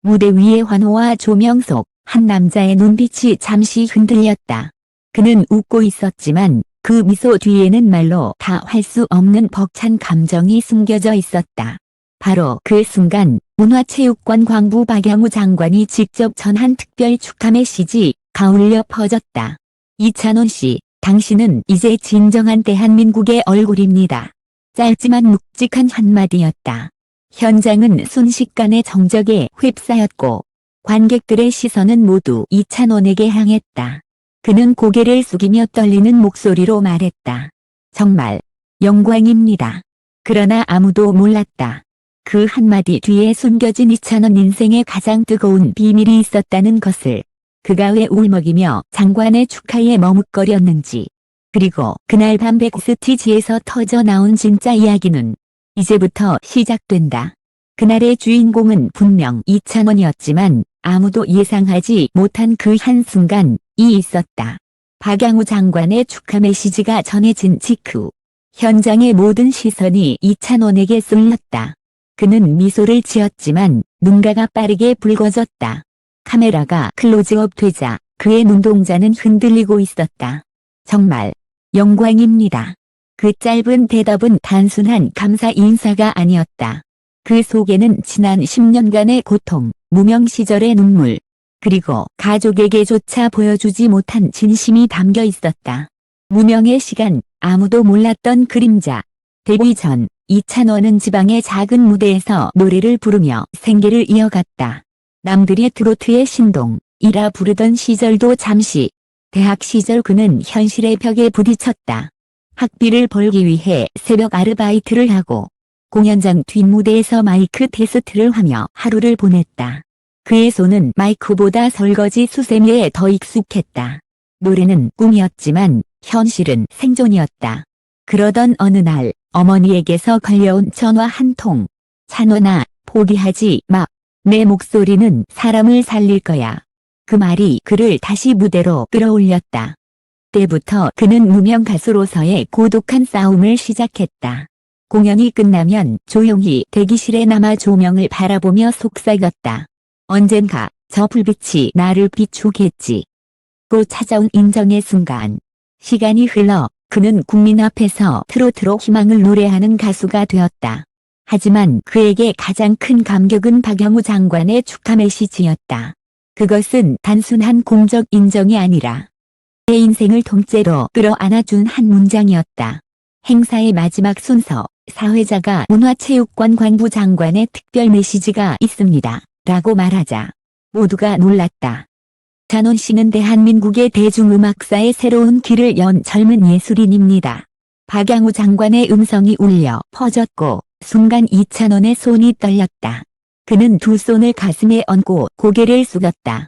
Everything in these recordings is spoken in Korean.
무대 위의 환호와 조명 속 한 남자의 눈빛이 잠시 흔들렸다. 그는 웃고 있었지만 그 미소 뒤에는 말로 다 할 수 없는 벅찬 감정이 숨겨져 있었다. 바로 그 순간 문화체육관광부 박양우 장관이 직접 전한 특별 축하 메시지가 울려 퍼졌다. 이찬원 씨, 당신은 이제 진정한 대한민국의 얼굴입니다. 짧지만 묵직한 한마디였다. 현장은 순식간에 정적에 휩싸였고 관객들의 시선은 모두 이찬원에게 향했다. 그는 고개를 숙이며 떨리는 목소리로 말했다. 정말 영광입니다. 그러나 아무도 몰랐다. 그 한마디 뒤에 숨겨진 이찬원 인생의 가장 뜨거운 비밀이 있었다는 것을. 그가 왜 울먹이며 장관의 축하에 머뭇거렸는지. 그리고 그날 밤 백스티지에서 터져 나온 진짜 이야기는 이제부터 시작된다. 그날의 주인공은 분명 이찬원이었지만 아무도 예상하지 못한 그 한순간이 있었다. 박양우 장관의 축하 메시지가 전해진 직후 현장의 모든 시선이 이찬원에게 쏠렸다. 그는 미소를 지었지만 눈가가 빠르게 붉어졌다. 카메라가 클로즈업 되자 그의 눈동자는 흔들리고 있었다. 정말 영광입니다. 그 짧은 대답은 단순한 감사 인사가 아니었다. 그 속에는 지난 10년간의 고통, 무명 시절의 눈물, 그리고 가족에게조차 보여주지 못한 진심이 담겨 있었다. 무명의 시간, 아무도 몰랐던 그림자. 데뷔 전 이찬원은 지방의 작은 무대에서 노래를 부르며 생계를 이어갔다. 남들이 트로트의 신동이라 부르던 시절도 잠시. 대학 시절 그는 현실의 벽에 부딪혔다. 학비를 벌기 위해 새벽 아르바이트를 하고 공연장 뒷무대에서 마이크 테스트를 하며 하루를 보냈다. 그의 손은 마이크보다 설거지 수세미에 더 익숙했다. 노래는 꿈이었지만 현실은 생존이었다. 그러던 어느 날 어머니에게서 걸려온 전화 한 통. 찬원아, 포기하지 마. 내 목소리는 사람을 살릴 거야. 그 말이 그를 다시 무대로 끌어올렸다. 때부터 그는 무명 가수로서의 고독한 싸움을 시작했다. 공연이 끝나면 조용히 대기실에 남아 조명을 바라보며 속삭였다. 언젠가 저 불빛이 나를 비추겠지. 곧 찾아온 인정의 순간. 시간이 흘러 그는 국민 앞에서 트로트로 희망을 노래하는 가수가 되었다. 하지만 그에게 가장 큰 감격은 박양우 장관의 축하 메시지였다. 그것은 단순한 공적 인정이 아니라 내 인생을 통째로 끌어안아준 한 문장이었다. 행사의 마지막 순서, 사회자가 문화체육관광부 장관의 특별 메시지가 있습니다. 라고 말하자 모두가 놀랐다. 이찬원 씨는 대한민국의 대중음악사의 새로운 길을 연 젊은 예술인입니다. 박양우 장관의 음성이 울려 퍼졌고 순간 이찬원의 손이 떨렸다. 그는 두 손을 가슴에 얹고 고개를 숙였다.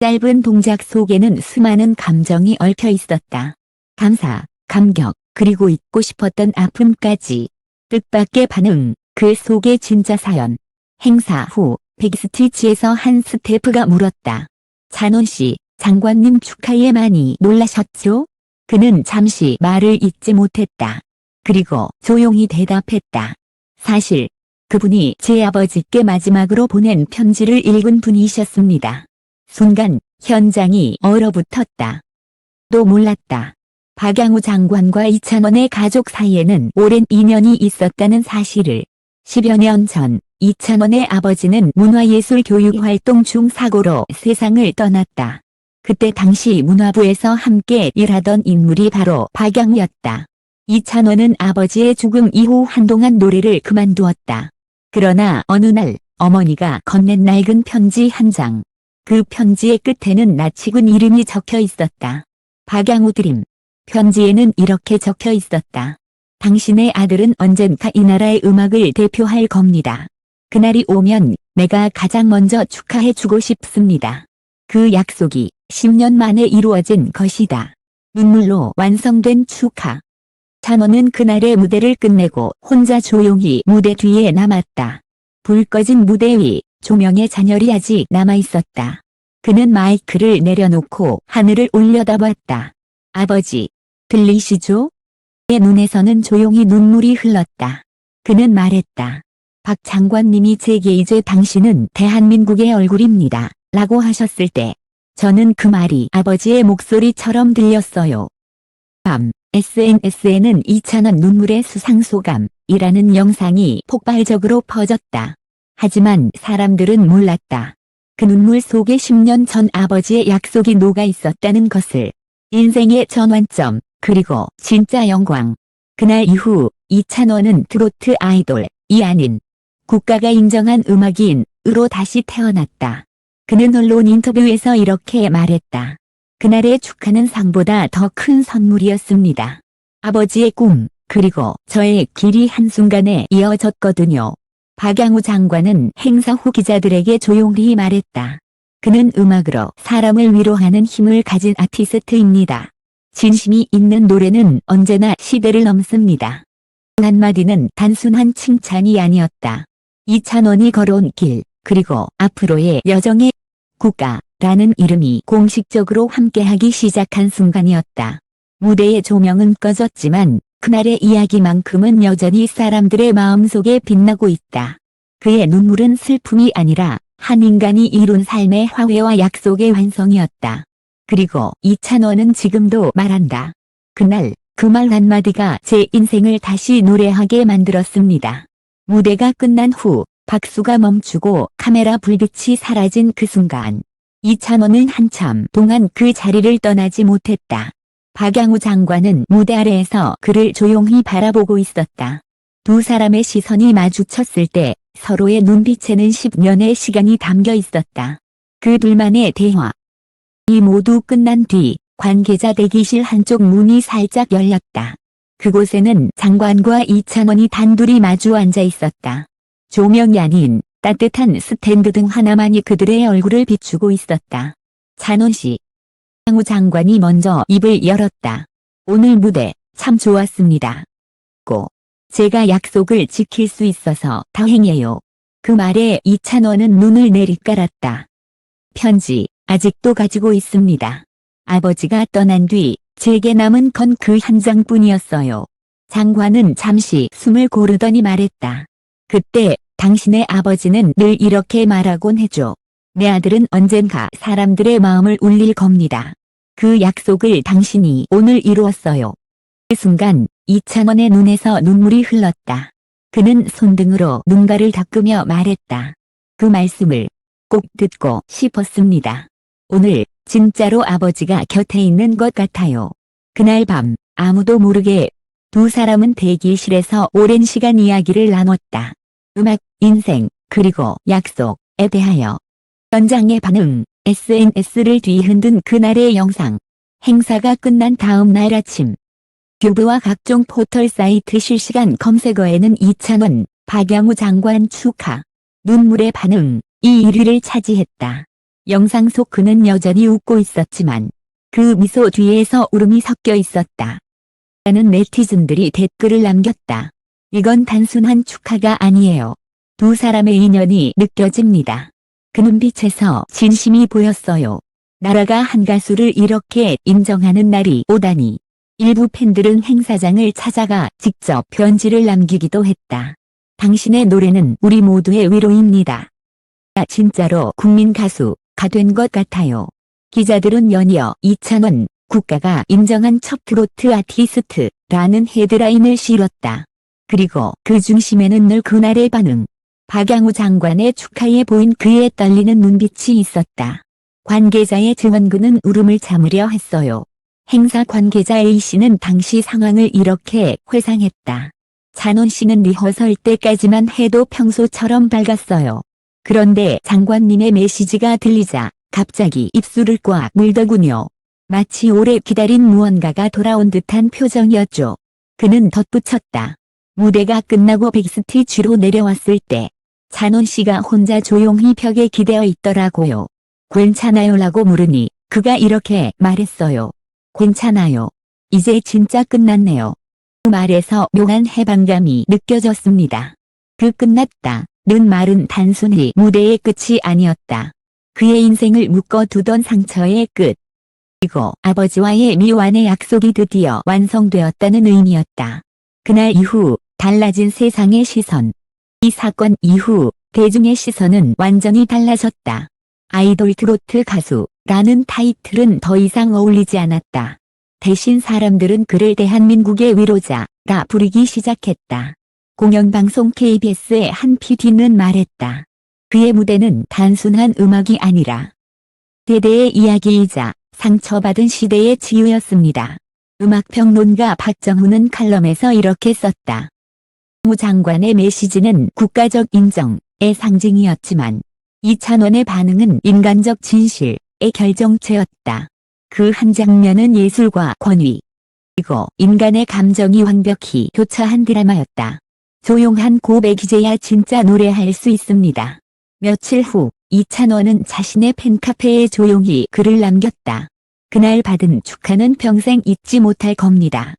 짧은 동작 속에는 수많은 감정이 얽혀 있었다. 감사, 감격, 그리고 잊고 싶었던 아픔까지. 뜻밖의 반응, 그 속에 진짜 사연. 행사 후 백스티지에서 한 스태프가 물었다. 찬원 씨, 장관님 축하에 많이 놀라셨죠? 그는 잠시 말을 잇지 못했다. 그리고 조용히 대답했다. 사실 그분이 제 아버지께 마지막으로 보낸 편지를 읽은 분이셨습니다. 순간 현장이 얼어붙었다. 또 몰랐다. 박양우 장관과 이찬원의 가족 사이에는 오랜 인연이 있었다는 사실을. 10여 년 전 이찬원의 아버지는 문화예술교육활동 중 사고로 세상을 떠났다. 그때 당시 문화부에서 함께 일하던 인물이 바로 박양우였다. 이찬원은 아버지의 죽음 이후 한동안 노래를 그만두었다. 그러나 어느 날 어머니가 건넨 낡은 편지 한 장. 그 편지의 끝에는 낯익은 이름이 적혀 있었다. 박양우 드림. 편지에는 이렇게 적혀 있었다. 당신의 아들은 언젠가 이 나라의 음악을 대표할 겁니다. 그날이 오면 내가 가장 먼저 축하해주고 싶습니다. 그 약속이 10년 만에 이루어진 것이다. 눈물로 완성된 축하. 찬원은 그날의 무대를 끝내고 혼자 조용히 무대 뒤에 남았다. 불 꺼진 무대 위 조명의 잔열이 아직 남아있었다. 그는 마이크를 내려놓고 하늘을 올려다봤다. 아버지, 들리시죠? 그의 눈에서는 조용히 눈물이 흘렀다. 그는 말했다. 박 장관님이 제게 이제 당신은 대한민국의 얼굴입니다. 라고 하셨을 때 저는 그 말이 아버지의 목소리처럼 들렸어요. 밤 SNS에는 이찬원 눈물의 수상소감이라는 영상이 폭발적으로 퍼졌다. 하지만 사람들은 몰랐다. 그 눈물 속에 10년 전 아버지의 약속이 녹아 있었다는 것을. 인생의 전환점, 그리고 진짜 영광. 그날 이후 이찬원은 트로트 아이돌이 아닌 국가가 인정한 음악인으로 다시 태어났다. 그는 언론 인터뷰에서 이렇게 말했다. 그날의 축하는 상보다 더 큰 선물이었습니다. 아버지의 꿈, 그리고 저의 길이 한순간에 이어졌거든요. 박양우 장관은 행사 후 기자들에게 조용히 말했다. 그는 음악으로 사람을 위로하는 힘을 가진 아티스트입니다. 진심이 있는 노래는 언제나 시대를 넘습니다. 한마디는 단순한 칭찬이 아니었다. 이찬원이 걸어온 길, 그리고 앞으로의 여정의 국가라는 이름이 공식적으로 함께하기 시작한 순간이었다. 무대의 조명은 꺼졌지만 그날의 이야기만큼은 여전히 사람들의 마음속에 빛나고 있다. 그의 눈물은 슬픔이 아니라 한 인간이 이룬 삶의 화해와 약속의 완성이었다. 그리고 이찬원은 지금도 말한다. 그날 그 말 한마디가 제 인생을 다시 노래하게 만들었습니다. 무대가 끝난 후 박수가 멈추고 카메라 불빛이 사라진 그 순간 이찬원은 한참 동안 그 자리를 떠나지 못했다. 박양우 장관은 무대 아래에서 그를 조용히 바라보고 있었다. 두 사람의 시선이 마주쳤을 때 서로의 눈빛에는 10년의 시간이 담겨 있었다. 그 둘만의 대화. 이 모두 끝난 뒤 관계자 대기실 한쪽 문이 살짝 열렸다. 그곳에는 장관과 이찬원이 단둘이 마주 앉아 있었다. 조명이 아닌 따뜻한 스탠드 등 하나만이 그들의 얼굴을 비추고 있었다. 찬원 씨. 박양우 장관이 먼저 입을 열었다. 오늘 무대 참 좋았습니다. 제가 약속을 지킬 수 있어서 다행이에요. 그 말에 이찬원은 눈을 내리깔았다. 편지 아직도 가지고 있습니다. 아버지가 떠난 뒤 제게 남은 건 그 한 장뿐이었어요. 장관은 잠시 숨을 고르더니 말했다. 그때 당신의 아버지는 늘 이렇게 말하곤 해줘. 내 아들은 언젠가 사람들의 마음을 울릴 겁니다. 그 약속을 당신이 오늘 이루었어요. 그 순간 이찬원의 눈에서 눈물이 흘렀다. 그는 손등으로 눈가를 닦으며 말했다. 그 말씀을 꼭 듣고 싶었습니다. 오늘 진짜로 아버지가 곁에 있는 것 같아요. 그날 밤 아무도 모르게 두 사람은 대기실에서 오랜 시간 이야기를 나눴다. 음악, 인생, 그리고 약속에 대하여. 현장의 반응, SNS를 뒤흔든 그날의 영상. 행사가 끝난 다음 날 아침. 튜브와 각종 포털 사이트 실시간 검색어에는 이찬원, 박양우 장관 축하, 눈물의 반응이 1위를 차지했다. 영상 속 그는 여전히 웃고 있었지만 그 미소 뒤에서 울음이 섞여 있었다. 라는 네티즌들이 댓글을 남겼다. 이건 단순한 축하가 아니에요. 두 사람의 인연이 느껴집니다. 그 눈빛에서 진심이 보였어요. 나라가 한 가수를 이렇게 인정하는 날이 오다니. 일부 팬들은 행사장을 찾아가 직접 편지를 남기기도 했다. 당신의 노래는 우리 모두의 위로입니다. 진짜로 국민 가수가 된 것 같아요. 기자들은 연이어 이찬원, 국가가 인정한 첫 트로트 아티스트라는 헤드라인을 실었다. 그리고 그 중심에는 늘 그날의 반응. 박양우 장관의 축하에 보인 그의 떨리는 눈빛이 있었다. 관계자의 증언 그는 울음을 참으려 했어요. 행사 관계자 A씨는 당시 상황을 이렇게 회상했다. 찬원 씨는 리허설 때까지만 해도 평소처럼 밝았어요. 그런데 장관님의 메시지가 들리자 갑자기 입술을 꽉 물더군요. 마치 오래 기다린 무언가가 돌아온 듯한 표정이었죠. 그는 덧붙였다. 무대가 끝나고 백스티지로 내려왔을 때 찬원 씨가 혼자 조용히 벽에 기대어 있더라고요. 괜찮아요? 라고 물으니 그가 이렇게 말했어요. 괜찮아요. 이제 진짜 끝났네요. 그 말에서 묘한 해방감이 느껴졌습니다. 그 끝났다는 말은 단순히 무대의 끝이 아니었다. 그의 인생을 묶어두던 상처의 끝. 그리고 아버지와의 미완의 약속이 드디어 완성되었다는 의미였다. 그날 이후 달라진 세상의 시선. 이 사건 이후 대중의 시선은 완전히 달라졌다. 아이돌 트로트 가수라는 타이틀은 더 이상 어울리지 않았다. 대신 사람들은 그를 대한민국의 위로자라 부르기 시작했다. 공영방송 KBS의 한 PD는 말했다. 그의 무대는 단순한 음악이 아니라 세대의 이야기이자 상처받은 시대의 치유였습니다. 음악평론가 박정훈은 칼럼에서 이렇게 썼다. 무 장관의 메시지는 국가적 인정의 상징이었지만 이찬원의 반응은 인간적 진실의 결정체였다. 그 한 장면은 예술과 권위 그리고 인간의 감정이 완벽히 교차한 드라마였다. 조용한 고백이제야 진짜 노래할 수 있습니다. 며칠 후 이찬원은 자신의 팬카페에 조용히 글을 남겼다. 그날 받은 축하는 평생 잊지 못할 겁니다.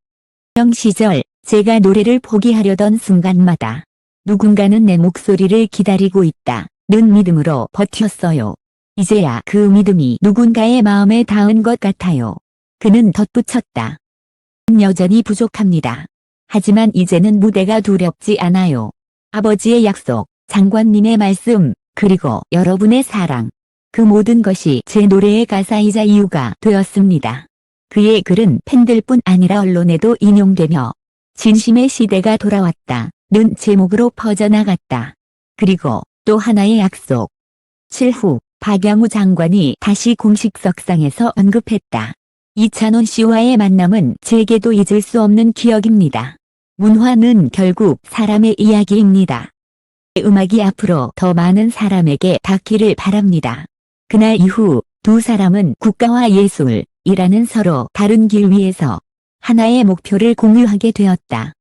형 시절 제가 노래를 포기하려던 순간마다 누군가는 내 목소리를 기다리고 있다는 믿음으로 버텼어요. 이제야 그 믿음이 누군가의 마음에 닿은 것 같아요. 그는 덧붙였다. 여전히 부족합니다. 하지만 이제는 무대가 두렵지 않아요. 아버지의 약속, 장관님의 말씀, 그리고 여러분의 사랑. 그 모든 것이 제 노래의 가사이자 이유가 되었습니다. 그의 글은 팬들뿐 아니라 언론에도 인용되며 진심의 시대가 돌아왔다는 제목으로 퍼져나갔다. 그리고 또 하나의 약속. 7후 박양우 장관이 다시 공식 석상에서 언급했다. 이찬원 씨와의 만남은 제게도 잊을 수 없는 기억입니다. 문화는 결국 사람의 이야기입니다. 음악이 앞으로 더 많은 사람에게 닿기를 바랍니다. 그날 이후 두 사람은 국가와 예술이라는 서로 다른 길 위에서 하나의 목표를 공유하게 되었다.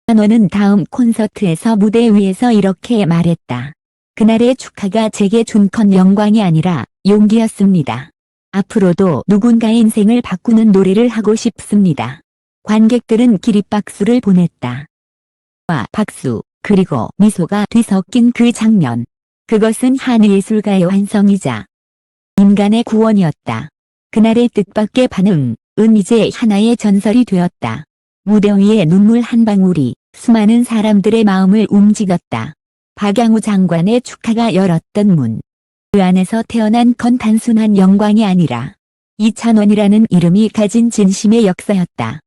이찬원은 다음 콘서트에서 무대 위에서 이렇게 말했다. 그날의 축하가 제게 준 건 영광이 아니라 용기였습니다. 앞으로도 누군가의 인생을 바꾸는 노래를 하고 싶습니다. 관객들은 기립박수를 보냈다. 와 박수, 그리고 미소가 뒤섞인 그 장면. 그것은 한 예술가의 완성이자 인간의 구원이었다. 그날의 뜻밖의 반응은 이제 하나의 전설이 되었다. 무대 위에 눈물 한 방울이 수많은 사람들의 마음을 움직였다. 박양우 장관의 축하가 열었던 문. 그 안에서 태어난 건 단순한 영광이 아니라 이찬원이라는 이름이 가진 진심의 역사였다.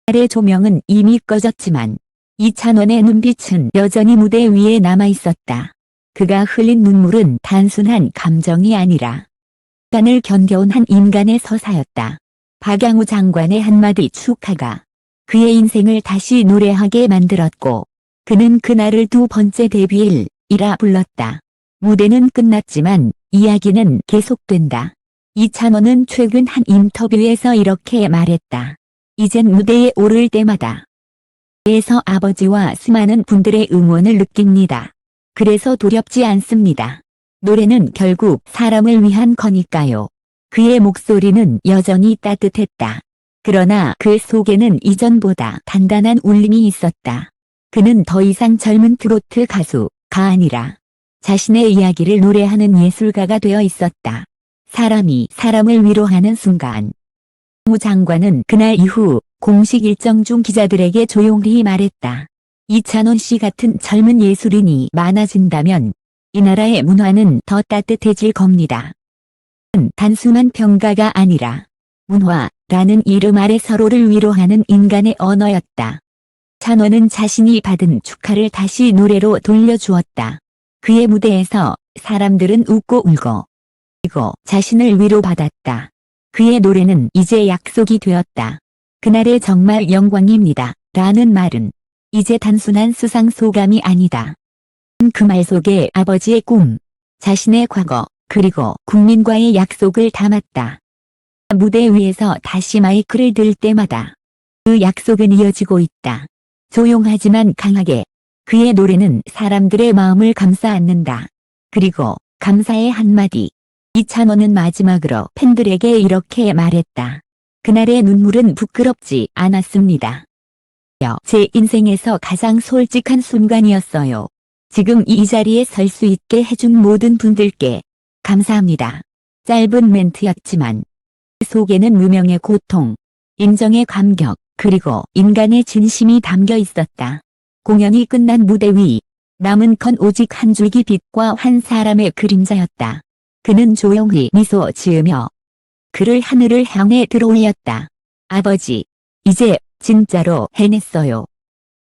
그날의 조명은 이미 꺼졌지만 이찬원의 눈빛은 여전히 무대 위에 남아있었다. 그가 흘린 눈물은 단순한 감정이 아니라 시간을 견뎌온 한 인간의 서사였다. 박양우 장관의 한마디 축하가 그의 인생을 다시 노래하게 만들었고 그는 그날을 두 번째 데뷔일이라 불렀다. 무대는 끝났지만 이야기는 계속된다. 이찬원은 최근 한 인터뷰에서 이렇게 말했다. 이젠 무대에 오를 때마다 에서 아버지와 수많은 분들의 응원을 느낍니다. 그래서 두렵지 않습니다. 노래는 결국 사람을 위한 거니까요. 그의 목소리는 여전히 따뜻했다. 그러나 그 속에는 이전보다 단단한 울림이 있었다. 그는 더 이상 젊은 트로트 가수가 아니라 자신의 이야기를 노래하는 예술가가 되어 있었다. 사람이 사람을 위로하는 순간. 무 장관은 그날 이후 공식 일정 중 기자들에게 조용히 말했다. 이찬원 씨 같은 젊은 예술인이 많아진다면 이 나라의 문화는 더 따뜻해질 겁니다. 단순한 평가가 아니라 문화라는 이름 아래 서로를 위로하는 인간의 언어였다. 이찬원은 자신이 받은 축하를 다시 노래로 돌려주었다. 그의 무대에서 사람들은 웃고 울고 그리고 자신을 위로받았다. 그의 노래는 이제 약속이 되었다. 그날의 정말 영광입니다. 라는 말은 이제 단순한 수상 소감이 아니다. 그 말 속에 아버지의 꿈, 자신의 과거, 그리고 국민과의 약속을 담았다. 무대 위에서 다시 마이크를 들 때마다 그 약속은 이어지고 있다. 조용하지만 강하게. 그의 노래는 사람들의 마음을 감싸 안는다. 그리고 감사의 한마디. 이찬원은 마지막으로 팬들에게 이렇게 말했다. 그날의 눈물은 부끄럽지 않았습니다. 제 인생에서 가장 솔직한 순간이었어요. 지금 이 자리에 설 수 있게 해준 모든 분들께 감사합니다. 짧은 멘트였지만 그 속에는 무명의 고통, 인정의 감격, 그리고 인간의 진심이 담겨 있었다. 공연이 끝난 무대 위. 남은 건 오직 한 줄기 빛과 한 사람의 그림자였다. 그는 조용히 미소 지으며 그를 하늘을 향해 들어올렸다. 아버지, 이제 진짜로 해냈어요.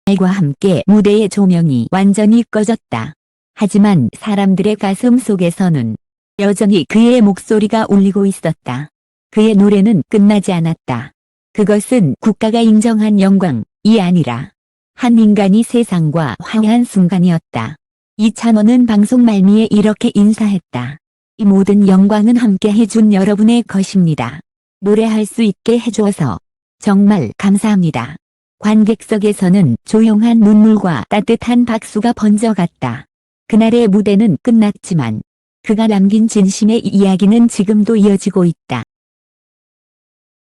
말과 함께 무대의 조명이 완전히 꺼졌다. 하지만 사람들의 가슴 속에서는 여전히 그의 목소리가 울리고 있었다. 그의 노래는 끝나지 않았다. 그것은 국가가 인정한 영광이 아니라 한 인간이 세상과 화해한 순간이었다. 이찬원은 방송 말미에 이렇게 인사했다. 이 모든 영광은 함께 해준 여러분의 것입니다. 노래할 수 있게 해주어서 정말 감사합니다. 관객석에서는 조용한 눈물과 따뜻한 박수가 번져갔다. 그날의 무대는 끝났지만 그가 남긴 진심의 이야기는 지금도 이어지고 있다.